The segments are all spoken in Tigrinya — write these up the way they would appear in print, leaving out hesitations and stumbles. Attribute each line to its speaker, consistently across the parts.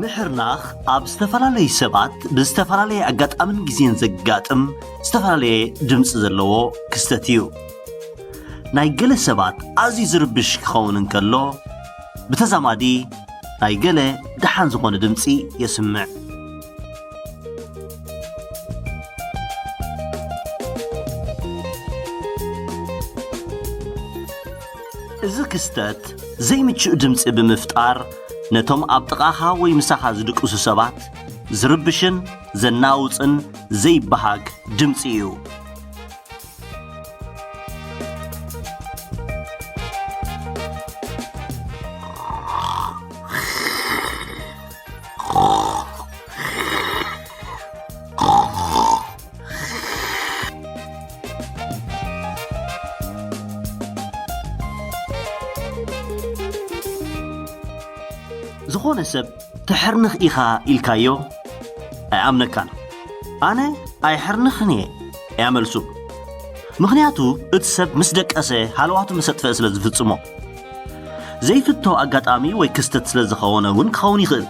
Speaker 1: ምሕርናኽ ኣብ ዝተፈላለዩ ሰባት ብዝተፈላለየ ኣጋጣምን ግዜን ዘጋጥም ዝተፈላለየ ድምፂ ዘለዎ ክስተት እዩ። ናይ ገለ ሰባት ኣዝዩ ዝርብሽ ክኸውን እንከሎ ብተዛማዲ ናይ ገለ ደሓን ዝኾነ ድምፂ የስምዕ። እዚ ክስተት ዘይምችእ ድምፂ ብምፍጣር ነቶም ኣብ ጥቓኻ ወይ ምሳኻ ዝድቅሱ ሰባት ዝርብሽን ዘናውፅን ዘይበሃግ ድምፂ እዩ። ዝኾነ ሰብ ትሕርንኽ ኢኻ ኢልካዮ ኣይኣምነካን። ኣነ ኣይሕርንኽን እየ ኣያመልሱ። ምኽንያቱ እቲ ሰብ ምስ ደቀሰ ሃልዋቱ መሰጥፈ ስለ ዝፍጽሞ ዘይፍቶ ኣጋጣሚ ወይ ክስተት ስለ ዝኸውን እውን ክኸውን ይኽእል።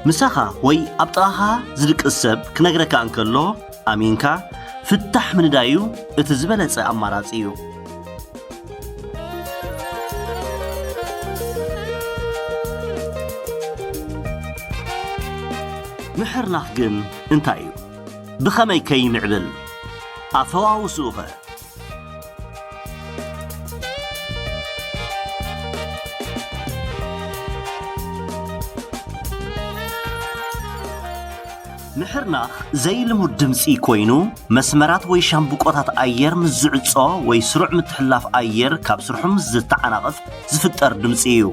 Speaker 1: ምሳኻ ወይ ኣብ ጥቓኻ ዝድቅስ ሰብ ክነግረካ እንከሎ ኣሚንካ ፍታሕ ምንዳዩ እቲ ዝበለጸ ኣማራጺ እዩ። ምሕርናኽ ግን እንታይ እዩ? ብኸመይ ከይምዕብል ኣፈዋውስኡ ኸ? ምሕርናኽ ዘይልሙድ ድምፂ ኮይኑ መስመራት ወይ ሻምብቆታት ኣየር ምስ ዝዕጾ ወይ ስሩዕ ምትሕልላፍ ኣየር ካብ ስርሑ ምስ ዝተዓናቐፍ ዝፍጠር ድምፂ እዩ።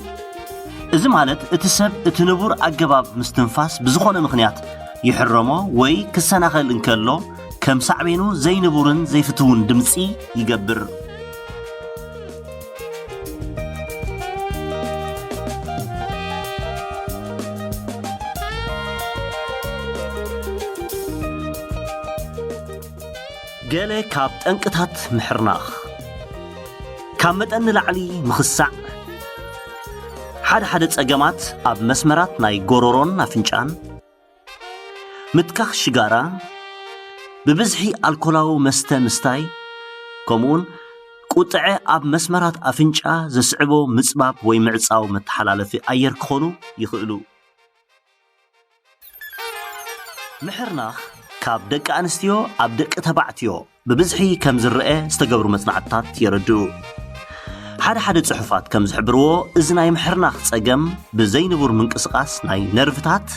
Speaker 1: እዚ ማለት እቲ ሰብ እቲ ንቡር ኣገባብ ምስትንፋስ ብዝኾነ ምኽንያት ይሕረሞ ወይ ክሰናኸል እንከሎ ከም ሳዕቤኑ ዘይንቡርን ዘይፍትውን ድምፂ ይገብር። ገለ ካብ ጠንቅታት ምሕርናኽ ካብ መጠን ንላዕሊ ምኽሳዕ፣ ሓደ ጸገማት ኣብ መስመራት ናይ ጎሮሮን ኣፍንጫን፣ ምትካኽ ሽጋራ፣ ብብዝሒ ኣልኮላዊ መስተ ምስታይ፣ ከምኡውን ቁጥዐ ኣብ መስመራት ኣፍንጫ ዘስዕቦ ምጽባብ ወይ ምዕጻው መተሓላለፊ ኣየር ክኾኑ ይኽእሉ። ምሕርናኽ ካብ ደቂ ኣንስትዮ ኣብ ደቂ ተባዕትዮ ብብዝሒ ከም ዝርአ ዝተገብሩ መጽናዕትታት የረድኡ። ሓደ ጽሑፋት ከም ዝሕብርዎ እዚ ናይ ምሕርናኽ ጸገም ብዘይንቡር ምንቅስቓስ ናይ ነርቭታት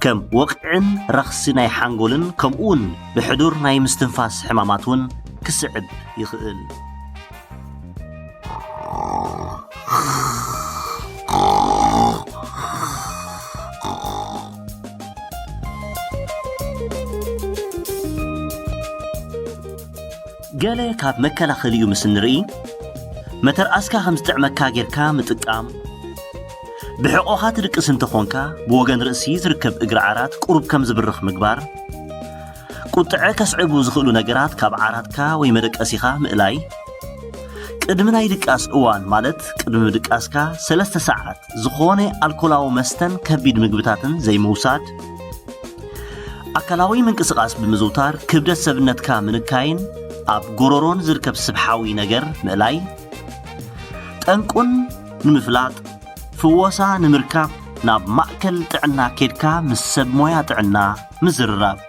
Speaker 1: ከም ወቕዕን ረኽሲ ናይ ሓንጎልን ከምኡውን ብሕዱር ናይ ምስትንፋስ ሕማማት እውን ክስዕብ ይኽእል። ገለ ካብ መከላኸሊኡ ምስ ንርኢ መተርኣስካ ከም ዝጥዕመካ ጌርካ ምጥቃም፣ ብሕቆኻ ትድቅስ እንተኾንካ ብወገን ርእሲ ዝርከብ እግሪ ዓራት ቁሩብ ከም ዝብርኽ ምግባር፣ ቁጥዐ ከስዕቡ ዝኽእሉ ነገራት ካብ ዓራትካ ወይ መደቀሲኻ ምእላይ፣ ቅድሚ ናይ ድቃስ እዋን ማለት ቅድሚ ድቃስካ 3 ሰዓት ዝኾነ ኣልኮላዊ መስተን ከቢድ ምግብታትን ዘይምውሳድ፣ ኣካላዊ ምንቅስቓስ ብምዝውታር ክብደት ሰብነትካ ምንካይን ኣብ ጎሮሮን ዝርከብ ስብሓዊ ነገር ምእላይ፣ ጠንቁን ንምፍላጥ ፍወሳ ንምርካብ ናብ ማእከል ጥዕና ኬድካ ምስ ሰብ ሞያ ጥዕና ምዝርራብ።